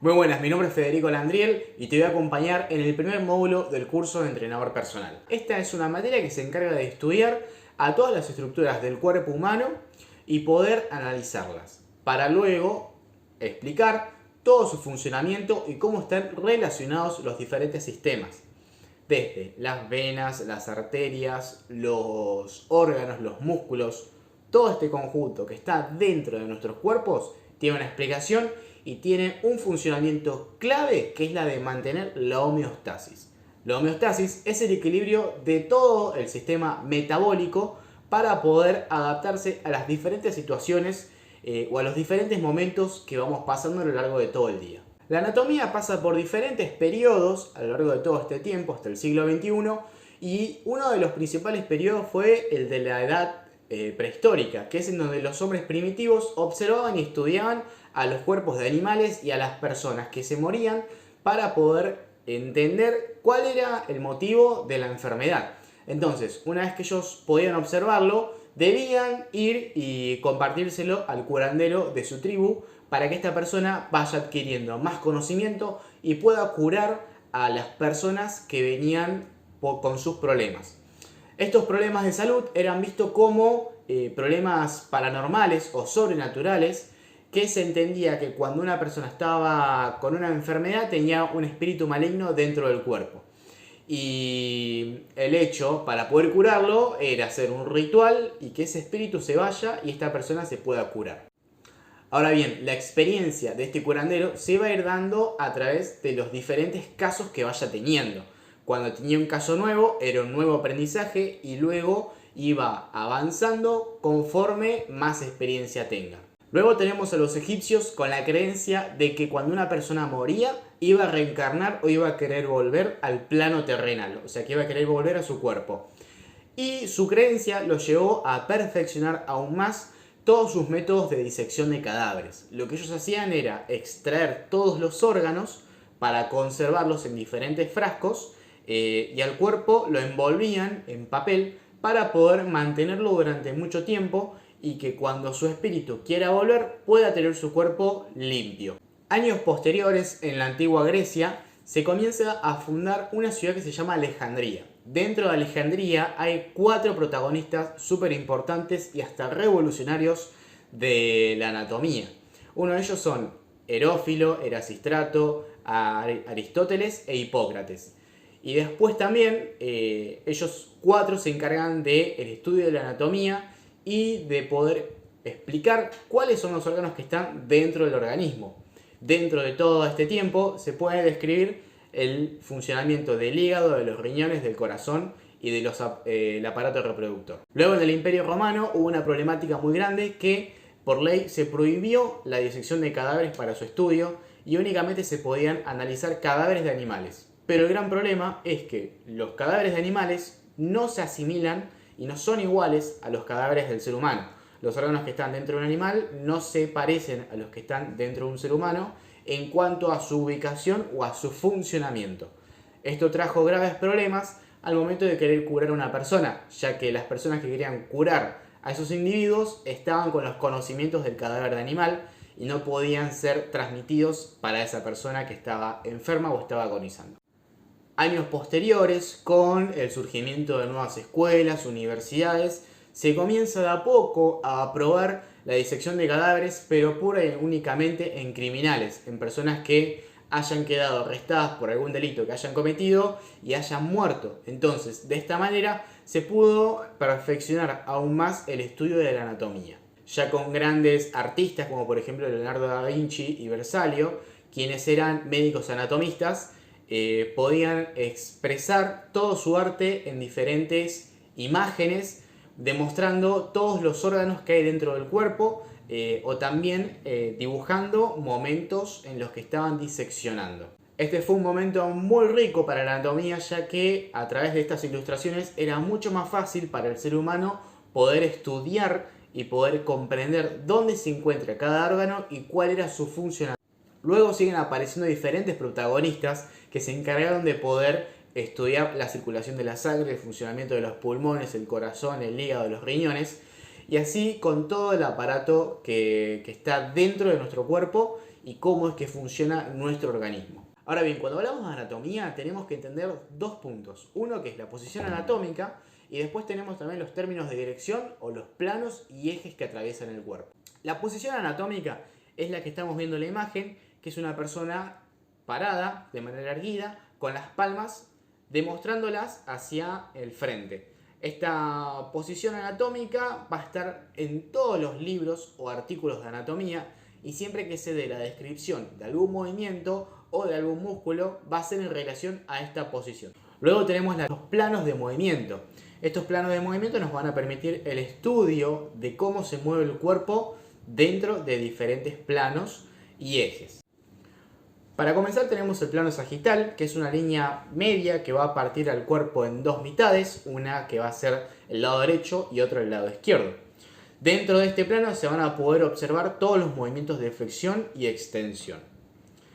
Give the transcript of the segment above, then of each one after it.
Muy buenas, mi nombre es Federico Landriel y te voy a acompañar en el primer módulo del curso de entrenador personal. Esta es una materia que se encarga de estudiar a todas las estructuras del cuerpo humano y poder analizarlas, para luego explicar todo su funcionamiento y cómo están relacionados los diferentes sistemas. Desde las venas, las arterias, los órganos, los músculos, todo este conjunto que está dentro de nuestros cuerpos tiene una explicación y tiene un funcionamiento clave que es la de mantener la homeostasis. La homeostasis es el equilibrio de todo el sistema metabólico para poder adaptarse a las diferentes situaciones o a los diferentes momentos que vamos pasando a lo largo de todo el día. La anatomía pasa por diferentes periodos a lo largo de todo este tiempo, hasta el siglo XXI, y uno de los principales periodos fue el de la edad prehistórica, que es en donde los hombres primitivos observaban y estudiaban a los cuerpos de animales y a las personas que se morían para poder entender cuál era el motivo de la enfermedad. Entonces, una vez que ellos podían observarlo, debían ir y compartírselo al curandero de su tribu para que esta persona vaya adquiriendo más conocimiento y pueda curar a las personas que venían con sus problemas. Estos problemas de salud eran vistos como problemas paranormales o sobrenaturales, que se entendía que cuando una persona estaba con una enfermedad tenía un espíritu maligno dentro del cuerpo. Y el hecho para poder curarlo era hacer un ritual y que ese espíritu se vaya y esta persona se pueda curar. Ahora bien, la experiencia de este curandero se va a ir dando a través de los diferentes casos que vaya teniendo. Cuando tenía un caso nuevo, era un nuevo aprendizaje y luego iba avanzando conforme más experiencia tenga. Luego tenemos a los egipcios con la creencia de que cuando una persona moría iba a reencarnar o iba a querer volver al plano terrenal, o sea que iba a querer volver a su cuerpo. Y su creencia lo llevó a perfeccionar aún más todos sus métodos de disección de cadáveres. Lo que ellos hacían era extraer todos los órganos para conservarlos en diferentes frascos y al cuerpo lo envolvían en papel para poder mantenerlo durante mucho tiempo y que cuando su espíritu quiera volver pueda tener su cuerpo limpio. Años posteriores, en la antigua Grecia, se comienza a fundar una ciudad que se llama Alejandría. Dentro de Alejandría hay 4 protagonistas súper importantes y hasta revolucionarios de la anatomía. Uno de ellos son Herófilo, Erasistrato, Aristóteles e Hipócrates. Y después también ellos 4 se encargan del estudio de la anatomía y de poder explicar cuáles son los órganos que están dentro del organismo. Dentro de todo este tiempo se puede describir el funcionamiento del hígado, de los riñones, del corazón y del aparato reproductor. Luego en el Imperio Romano hubo una problemática muy grande que por ley se prohibió la disección de cadáveres para su estudio y únicamente se podían analizar cadáveres de animales. Pero el gran problema es que los cadáveres de animales no se asimilan y no son iguales a los cadáveres del ser humano. Los órganos que están dentro de un animal no se parecen a los que están dentro de un ser humano en cuanto a su ubicación o a su funcionamiento. Esto trajo graves problemas al momento de querer curar a una persona, ya que las personas que querían curar a esos individuos estaban con los conocimientos del cadáver de animal y no podían ser transmitidos para esa persona que estaba enferma o estaba agonizando. Años posteriores, con el surgimiento de nuevas escuelas, universidades, se comienza de a poco a aprobar la disección de cadáveres, pero pura y únicamente en criminales, en personas que hayan quedado arrestadas por algún delito que hayan cometido y hayan muerto. Entonces, de esta manera se pudo perfeccionar aún más el estudio de la anatomía. Ya con grandes artistas como por ejemplo Leonardo da Vinci y Versalio, quienes eran médicos anatomistas, podían expresar todo su arte en diferentes imágenes, demostrando todos los órganos que hay dentro del cuerpo o también dibujando momentos en los que estaban diseccionando. Este fue un momento muy rico para la anatomía, ya que a través de estas ilustraciones era mucho más fácil para el ser humano poder estudiar y poder comprender dónde se encuentra cada órgano y cuál era su funcionamiento. Luego siguen apareciendo diferentes protagonistas que se encargaron de poder estudiar la circulación de la sangre, el funcionamiento de los pulmones, el corazón, el hígado, los riñones, y así con todo el aparato que está dentro de nuestro cuerpo y cómo es que funciona nuestro organismo. Ahora bien, cuando hablamos de anatomía tenemos que entender dos puntos. Uno que es la posición anatómica y después tenemos también los términos de dirección o los planos y ejes que atraviesan el cuerpo. La posición anatómica es la que estamos viendo en la imagen, que es una persona parada de manera erguida con las palmas demostrándolas hacia el frente. Esta posición anatómica va a estar en todos los libros o artículos de anatomía y siempre que se dé la descripción de algún movimiento o de algún músculo va a ser en relación a esta posición. Luego tenemos los planos de movimiento. Estos planos de movimiento nos van a permitir el estudio de cómo se mueve el cuerpo dentro de diferentes planos y ejes. Para comenzar tenemos el plano sagital, que es una línea media que va a partir al cuerpo en dos mitades, una que va a ser el lado derecho y otra el lado izquierdo. Dentro de este plano se van a poder observar todos los movimientos de flexión y extensión.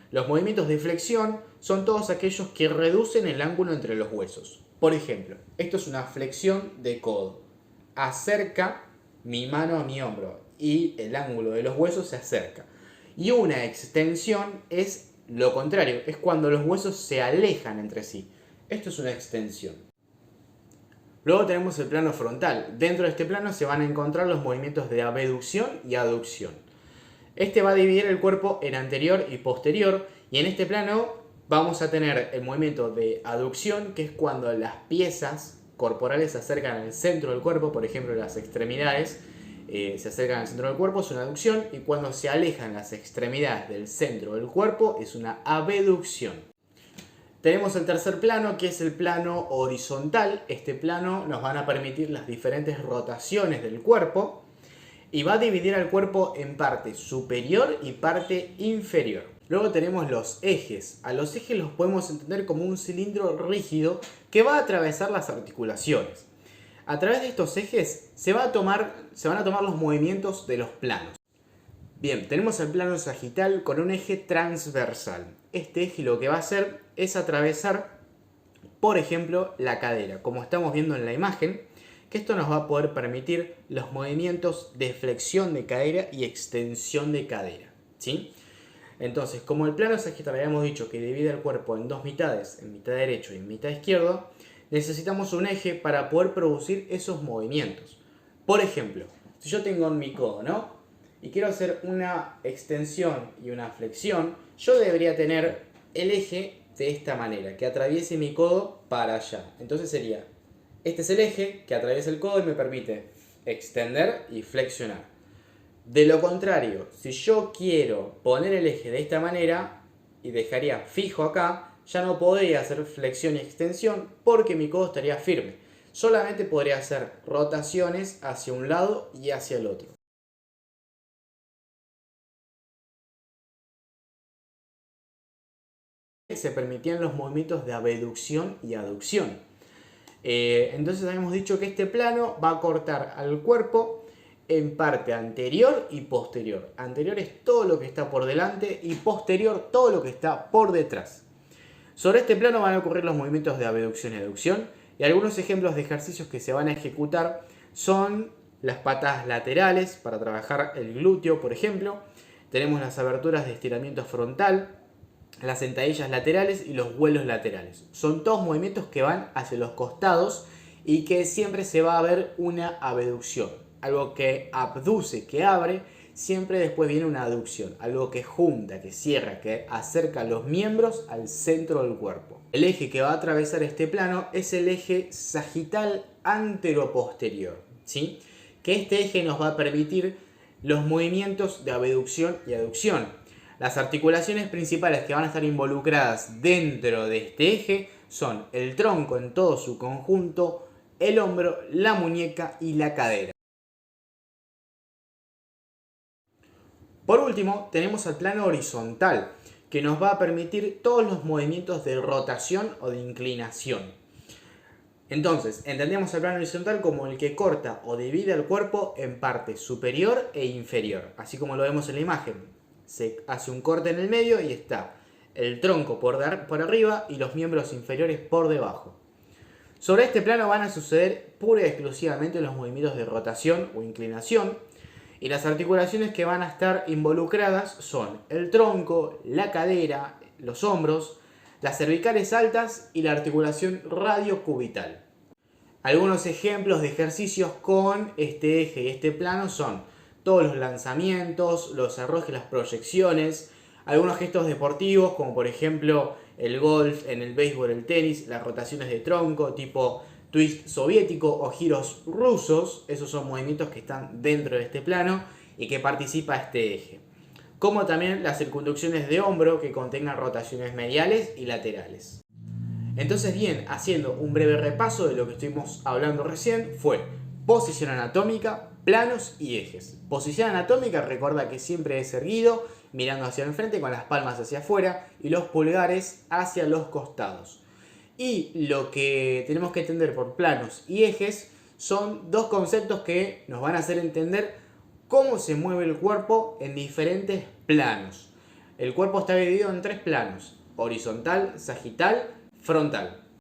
Los movimientos de flexión son todos aquellos que reducen el ángulo entre los huesos. Por ejemplo, esto es una flexión de codo. Acerca mi mano a mi hombro y el ángulo de los huesos se acerca. Y una extensión es lo contrario, es cuando los huesos se alejan entre sí. Esto es una extensión. Luego tenemos el plano frontal. Dentro de este plano se van a encontrar los movimientos de abducción y aducción. Este va a dividir el cuerpo en anterior y posterior, y en este plano vamos a tener el movimiento de aducción, que es cuando las piezas corporales se acercan al centro del cuerpo, por ejemplo las extremidades se acercan al centro del cuerpo, es una aducción, y cuando se alejan las extremidades del centro del cuerpo es una abducción. Tenemos el tercer plano, que es el plano horizontal. Este plano nos van a permitir las diferentes rotaciones del cuerpo y va a dividir al cuerpo en parte superior y parte inferior. Luego tenemos los ejes. A los ejes los podemos entender como un cilindro rígido que va a atravesar las articulaciones. A través de estos ejes se van a tomar los movimientos de los planos. Bien, tenemos el plano sagital con un eje transversal. Este eje lo que va a hacer es atravesar, por ejemplo, la cadera, como estamos viendo en la imagen, que esto nos va a poder permitir los movimientos de flexión de cadera y extensión de cadera, ¿sí? Entonces, como el plano sagital habíamos dicho que divide el cuerpo en dos mitades, en mitad derecho y en mitad izquierdo, necesitamos un eje para poder producir esos movimientos. Por ejemplo, si yo tengo en mi codo, ¿no? Y quiero hacer una extensión y una flexión, yo debería tener el eje de esta manera, que atraviese mi codo para allá. Entonces sería, este es el eje que atraviesa el codo y me permite extender y flexionar. De lo contrario, si yo quiero poner el eje de esta manera y dejaría fijo acá, ya no podría hacer flexión y extensión porque mi codo estaría firme. Solamente podría hacer rotaciones hacia un lado y hacia el otro. Se permitían los movimientos de abducción y aducción. Entonces habíamos dicho que este plano va a cortar al cuerpo en parte anterior y posterior. Anterior es todo lo que está por delante y posterior todo lo que está por detrás. Sobre este plano van a ocurrir los movimientos de abducción y aducción, y algunos ejemplos de ejercicios que se van a ejecutar son las patas laterales para trabajar el glúteo, por ejemplo. Tenemos las aberturas de estiramiento frontal, las sentadillas laterales y los vuelos laterales. Son todos movimientos que van hacia los costados y que siempre se va a ver una abducción. Algo que abduce, que abre, siempre después viene una aducción. Algo que junta, que cierra, que acerca los miembros al centro del cuerpo. El eje que va a atravesar este plano es el eje sagital anteroposterior, ¿sí? Que este eje nos va a permitir los movimientos de abducción y aducción. Las articulaciones principales que van a estar involucradas dentro de este eje son el tronco en todo su conjunto, el hombro, la muñeca y la cadera. Por último, tenemos el plano horizontal, que nos va a permitir todos los movimientos de rotación o de inclinación. Entonces, entendemos el plano horizontal como el que corta o divide el cuerpo en parte superior e inferior, así como lo vemos en la imagen. Se hace un corte en el medio y está el tronco por arriba y los miembros inferiores por debajo. Sobre este plano van a suceder pura y exclusivamente los movimientos de rotación o inclinación, Y las articulaciones que van a estar involucradas son el tronco, la cadera, los hombros, las cervicales altas y la articulación radiocubital. Algunos ejemplos de ejercicios con este eje y este plano son todos los lanzamientos, los arrojes, las proyecciones, algunos gestos deportivos como por ejemplo el golf, en el béisbol, el tenis, las rotaciones de tronco tipo twist soviético o giros rusos. Esos son movimientos que están dentro de este plano y que participa este eje. Como también las circunducciones de hombro que contengan rotaciones mediales y laterales. Entonces bien, haciendo un breve repaso de lo que estuvimos hablando recién, fue posición anatómica, planos y ejes. Posición anatómica, recuerda que siempre es erguido, mirando hacia el frente con las palmas hacia afuera y los pulgares hacia los costados. Y lo que tenemos que entender por planos y ejes son dos conceptos que nos van a hacer entender cómo se mueve el cuerpo en diferentes planos. El cuerpo está dividido en tres planos: horizontal, sagital, frontal.